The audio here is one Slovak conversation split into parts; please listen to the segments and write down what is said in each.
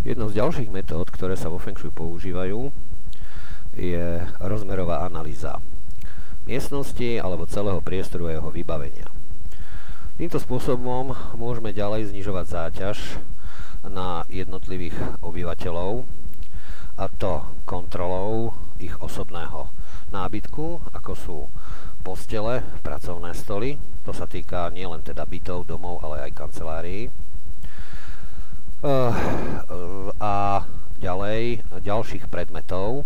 Jednou z ďalších metód, ktoré sa vo Feng Shui používajú, je rozmerová analýza miestnosti alebo celého priestoru a jeho vybavenia. Týmto spôsobom môžeme ďalej znižovať záťaž na jednotlivých obyvateľov, a to kontrolou ich osobného nábytku, ako sú postele, pracovné stoly. To sa týka nielen teda bytov, domov, ale aj kancelárií. A ďalej ďalších predmetov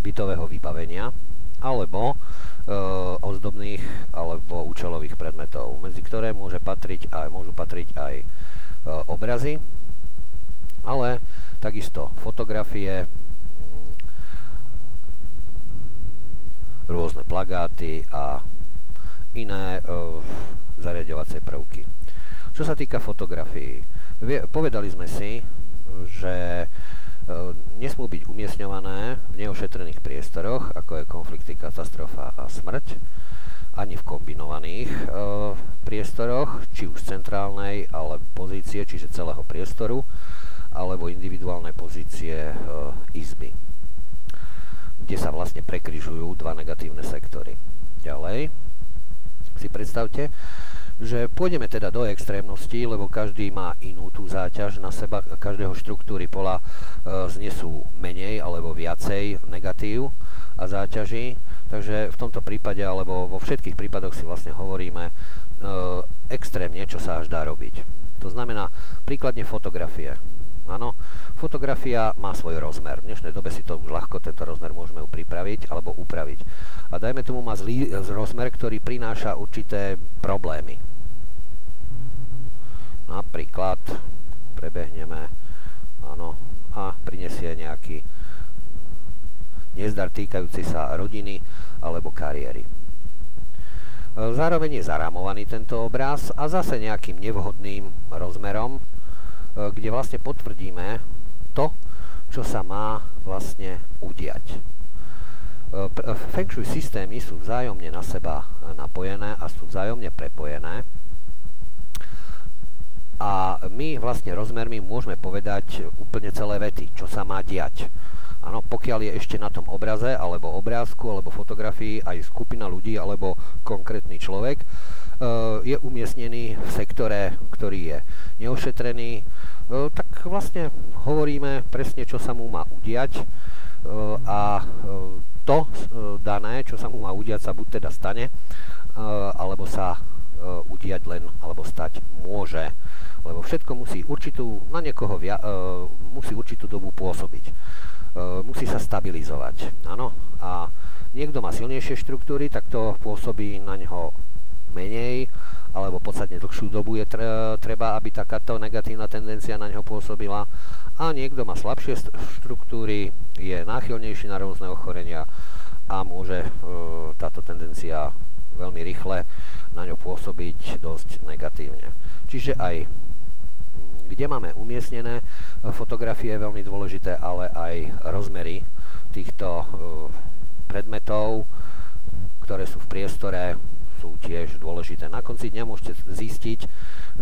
bytového vybavenia alebo ozdobných alebo účelových predmetov, medzi ktoré môžu patriť aj obrazy, ale takisto fotografie, rôzne plagáty a iné zariaďovacie prvky. Čo sa týka fotografií, povedali sme si, že nesmú byť umiestňované v neošetrených priestoroch, ako je konflikty, katastrofa a smrť, ani v kombinovaných priestoroch, či už centrálnej alebo pozície, čiže celého priestoru, alebo individuálne pozície izby, kde sa vlastne prekryžujú dva negatívne sektory. Ďalej si predstavte, že pôjdeme teda do extrémnosti, lebo každý má inú tú záťaž na seba, každého štruktúry pola znesú menej alebo viacej negatív a záťaží, takže v tomto prípade alebo vo všetkých prípadoch si vlastne hovoríme extrémne, čo sa až dá robiť. To znamená príkladne fotografie. Áno, fotografia má svoj rozmer. V dnešnej dobe si to už ľahko, tento rozmer môžeme pripraviť alebo upraviť. A dajme tomu má zlý rozmer, ktorý prináša určité problémy. Napríklad prebehneme, áno, a prinesie nejaký nezdar týkajúci sa rodiny alebo kariéry. Zároveň je zarámovaný tento obraz a zase nejakým nevhodným rozmerom, kde vlastne potvrdíme to, čo sa má vlastne udiať. Feng Shui systémy sú vzájomne na seba napojené a sú vzájomne prepojené a my vlastne rozmermi môžeme povedať úplne celé vety, čo sa má diať. Áno, pokiaľ je ešte na tom obraze alebo obrázku alebo fotografii aj skupina ľudí alebo konkrétny človek, je umiestnený v sektore, ktorý je neošetrený, tak vlastne hovoríme presne, čo sa mu má udiať a to dané, čo sa mu má udiať, sa buď teda stane, alebo sa udiať len, alebo stať môže, lebo všetko musí na niekoho musí určitú dobu pôsobiť. Musí sa stabilizovať. Áno? A niekto má silnejšie štruktúry, tak to pôsobí na neho menej, alebo podstatne dlhšiu dobu je treba, aby takáto negatívna tendencia na neho pôsobila. A niekto má slabšie štruktúry, je náchylnejší na rôzne ochorenia a môže táto tendencia veľmi rýchle na ňo pôsobiť dosť negatívne. Čiže aj kde máme umiestnené fotografie je veľmi dôležité, ale aj rozmery týchto predmetov, ktoré sú v priestore, sú tiež dôležité. Na konci dňa môžete zistiť,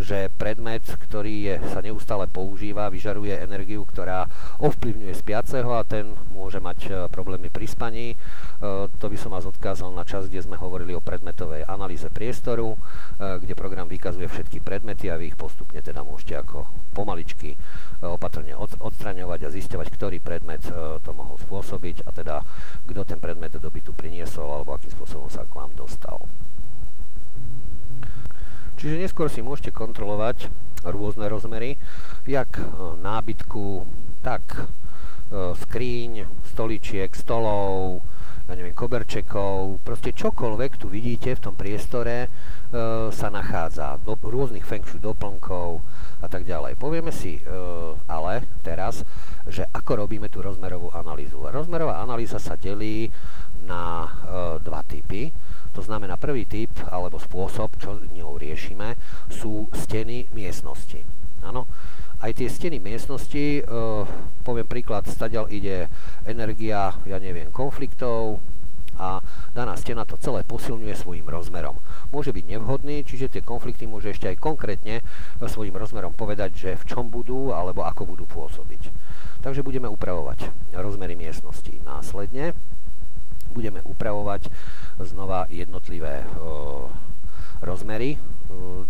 že predmet, ktorý sa neustále používa, vyžaruje energiu, ktorá ovplyvňuje spiaceho a ten môže mať problémy pri spaní. To by som vás odkázal na čas, kde sme hovorili o predmetovej analýze priestoru, kde program vykazuje všetky predmety a vy ich postupne teda môžete ako pomaličky opatrne odstraňovať a zisťovať, ktorý predmet to mohol spôsobiť a teda kto ten predmet do bytu priniesol alebo akým spôsobom sa k vám dostal. Čiže neskôr si môžete kontrolovať rôzne rozmery, jak nábytku, tak skríň, stoličiek, stolov, ja neviem, koberčekov, proste čokoľvek tu vidíte v tom priestore sa nachádza, rôznych Feng Shui doplnkov a tak ďalej. Povieme si ale teraz, že ako robíme tú rozmerovú analýzu. Rozmerová analýza sa delí na dva typy. To znamená, prvý typ alebo spôsob, čo ňou riešime, sú steny miestnosti. Áno? Aj tie steny miestnosti, poviem príklad, stadiaľ ide energia, ja neviem, konfliktov a daná stena to celé posilňuje svojim rozmerom. Môže byť nevhodný, čiže tie konflikty môže ešte aj konkrétne svojim rozmerom povedať, že v čom budú alebo ako budú pôsobiť. Takže budeme upravovať rozmery miestnosti. Následne budeme upravovať znova jednotlivé rozmery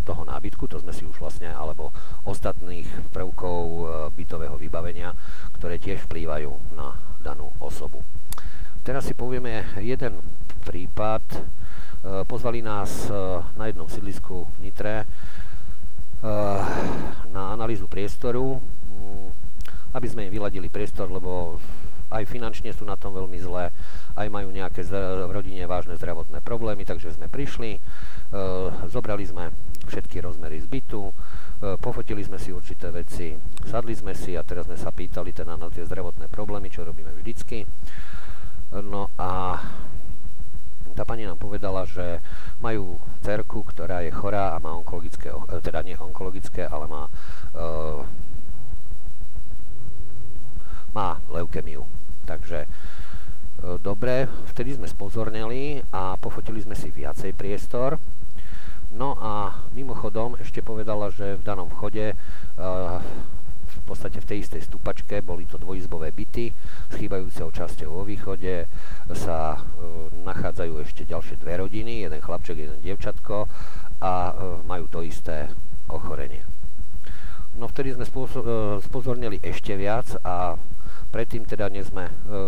toho nábytku, to sme si už vlastne, alebo ostatných prvkov bytového vybavenia, ktoré tiež vplývajú na danú osobu. Teraz si povieme jeden prípad. Pozvali nás na jednom sídlisku v Nitre na analýzu priestoru, aby sme im vyladili priestor, lebo aj finančne sú na tom veľmi zlé, aj majú nejaké v rodine vážne zdravotné problémy, takže sme prišli, zobrali sme všetky rozmery z bytu, pofotili sme si určité veci, sadli sme si a teraz sme sa pýtali teda na tie zdravotné problémy, čo robíme vždycky. No a tá pani nám povedala, že majú dcerku, ktorá je chorá a má onkologické, teda nie onkologické, ale má leukemiu. Takže dobre, vtedy sme spozorneli a pofotili sme si viacej priestor. No a mimochodom ešte povedala, že v danom vchode v podstate v tej istej stupačke boli to dvojizbové byty s chýbajúcou časťou vo východe sa nachádzajú ešte ďalšie dve rodiny, jeden chlapček, jeden dievčatko a majú to isté ochorenie. No vtedy sme spozornili ešte viac a predtým teda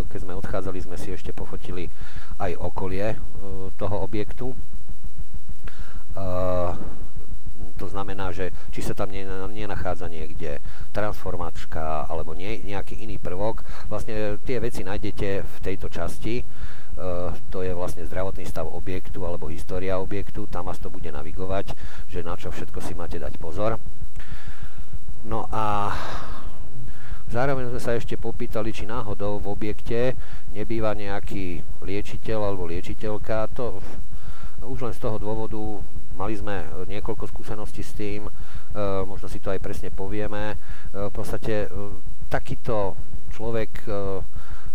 keď sme odchádzali, sme si ešte pofotili aj okolie toho objektu. To znamená, že či sa tam nenachádza niekde transformačka alebo nejaký iný prvok. Vlastne tie veci nájdete v tejto časti. To je vlastne zdravotný stav objektu alebo história objektu. Tam vás to bude navigovať, že na čo všetko si máte dať pozor. No a zároveň sme sa ešte popýtali, či náhodou v objekte nebýva nejaký liečiteľ alebo liečiteľka. To už len z toho dôvodu, mali sme niekoľko skúseností s tým, možno si to aj presne povieme. V podstate takýto človek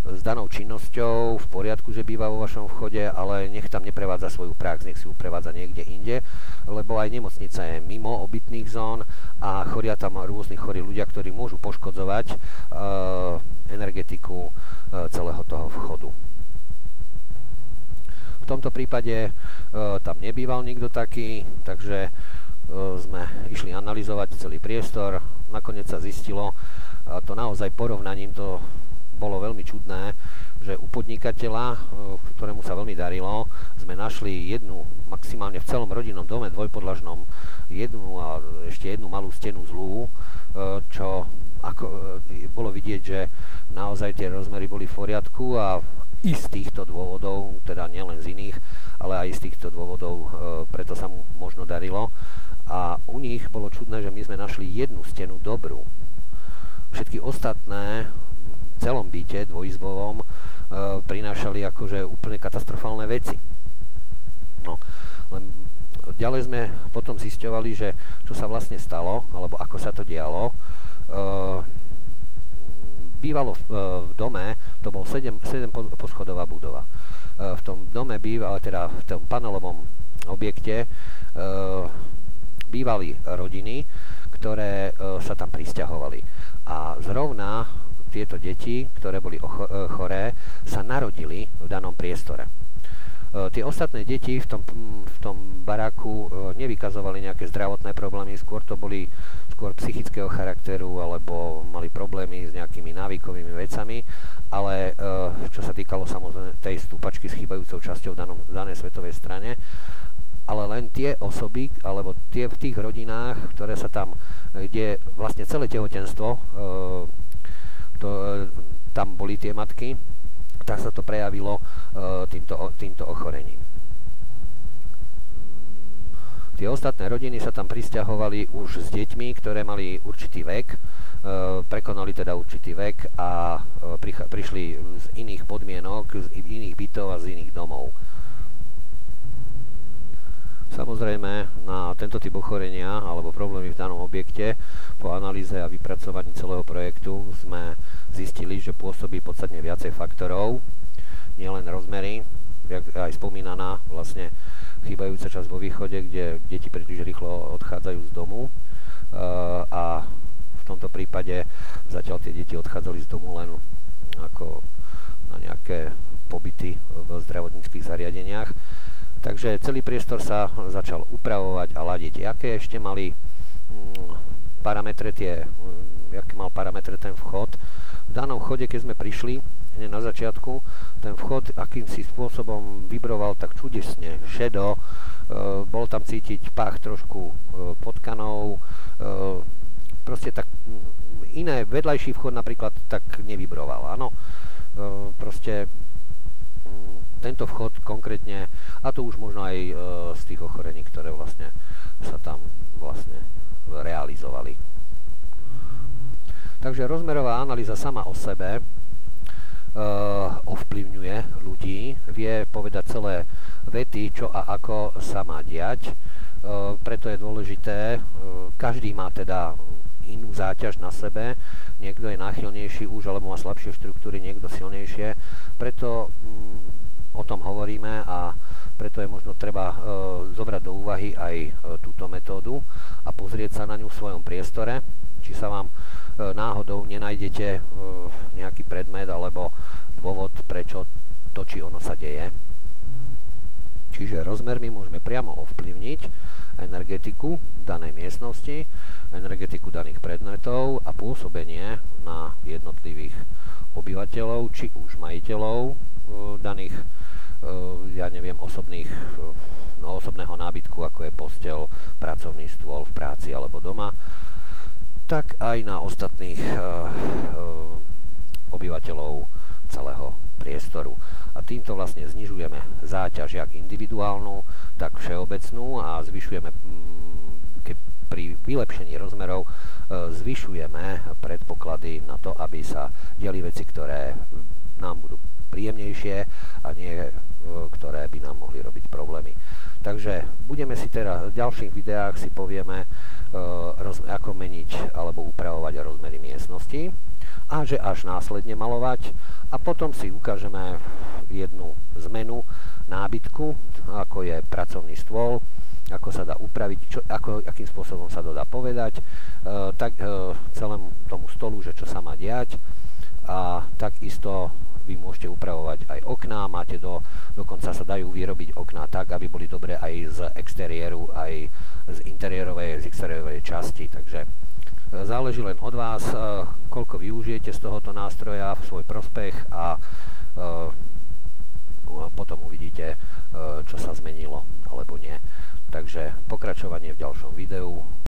s danou činnosťou v poriadku, že býva vo vašom vchode, ale nech tam neprevádza svoju prax, nech si ju prevádza niekde inde, lebo aj nemocnica je mimo obytných zón a chodia tam rôzni chorí ľudia, ktorí môžu poškodzovať energetiku celého toho vchodu. V tomto prípade tam nebýval nikto taký, takže sme išli analyzovať celý priestor. Nakoniec sa zistilo, to naozaj porovnaním to bolo veľmi čudné, že u podnikateľa, ktorému sa veľmi darilo, sme našli jednu, maximálne v celom rodinnom dome dvojpodlažnom, a ešte jednu malú stenu zlú, čo ako bolo vidieť, že naozaj tie rozmery boli v poriadku a i z týchto dôvodov, teda nielen z iných, ale aj z týchto dôvodov, preto sa mu možno darilo. A u nich bolo čudné, že my sme našli jednu stenu dobrú. Všetky ostatné v celom byte dvojizbovom prinášali akože úplne katastrofálne veci. No, len ďalej sme potom zisťovali, že čo sa vlastne stalo, alebo ako sa to dialo. Bývalo v dome, to bol 7 poschodová budova. V tom dome teda v tom panelovom objekte bývali rodiny, ktoré sa tam prisťahovali. A zrovna tieto deti, ktoré boli choré, sa narodili v danom priestore. Tie ostatné deti v tom baráku nevykazovali nejaké zdravotné problémy, skôr to boli psychického charakteru alebo mali problémy s nejakými návykovými vecami, ale čo sa týkalo samozrejme tej stúpačky s chýbajúcou časťou v danej svetovej strane, ale len tie osoby, alebo v tých rodinách, ktoré sa tam, kde vlastne celé tehotenstvo, tam boli tie matky, tak sa to prejavilo týmto ochorením. Tie ostatné rodiny sa tam prisťahovali už s deťmi, ktoré mali určitý vek, prekonali teda určitý vek a prišli z iných podmienok, z iných bytov a z iných domov. Samozrejme, na tento typ ochorenia alebo problémy v danom objekte po analýze a vypracovaní celého projektu sme zistili, že pôsobí podstatne viacej faktorov, nielen rozmery, jak aj spomínaná vlastne chýbajúca časť vo východe, kde deti príliš rýchlo odchádzajú z domu a v tomto prípade zatiaľ tie deti odchádzali z domu len ako na nejaké pobyty v zdravotníckych zariadeniach. Takže celý priestor sa začal upravovať a ladiť. Aké ešte mali parametre aké mal parametre ten vchod? V danom vchode, keď sme prišli hneď na začiatku, ten vchod akýmsi spôsobom vibroval tak čudesne, šedo, bol tam cítiť pách trošku potkanov, proste tak iné, vedľajší vchod napríklad tak nevibroval, áno. Proste tento vchod konkrétne, a to už možno aj z tých ochorení, ktoré vlastne sa tam vlastne realizovali. Takže rozmerová analýza sama o sebe ovplyvňuje ľudí, vie povedať celé vety, čo a ako sa má diať. Preto je dôležité, každý má teda inú záťaž na sebe, niekto je náchylnejší už, alebo má slabšie štruktúry, niekto silnejšie. Preto o tom hovoríme a preto je možno treba zobrať do úvahy aj túto metódu a pozrieť sa na ňu v svojom priestore, či sa vám náhodou nenájdete nejaký predmet alebo dôvod, prečo to či ono sa deje. Čiže rozmermi môžeme priamo ovplyvniť energetiku danej miestnosti, energetiku daných predmetov a pôsobenie na jednotlivých obyvateľov, či už majiteľov daných, ja neviem, osobného nábytku, ako je posteľ, pracovný stôl v práci alebo doma, tak aj na ostatných obyvateľov celého priestoru. A týmto vlastne znižujeme záťaž jak individuálnu, tak všeobecnú a zvyšujeme, pri vylepšení rozmerov, zvyšujeme predpoklady na to, aby sa diali veci, ktoré nám budú príjemnejšie a nie ktoré by nám mohli robiť problémy. Takže budeme si teraz v ďalších videách si povieme, ako meniť alebo upravovať rozmery miestnosti a že až následne malovať a potom si ukážeme jednu zmenu nábytku, ako je pracovný stôl, ako sa dá upraviť, akým spôsobom sa to dá povedať, celému tomu stolu, že čo sa má diať a takisto vy môžete upravovať aj okná, dokonca sa dajú vyrobiť okná tak, aby boli dobré aj z exteriéru, aj z exteriérovej časti, takže záleží len od vás, koľko využijete z tohoto nástroja v svoj prospech a potom uvidíte, čo sa zmenilo alebo nie. Takže pokračovanie v ďalšom videu.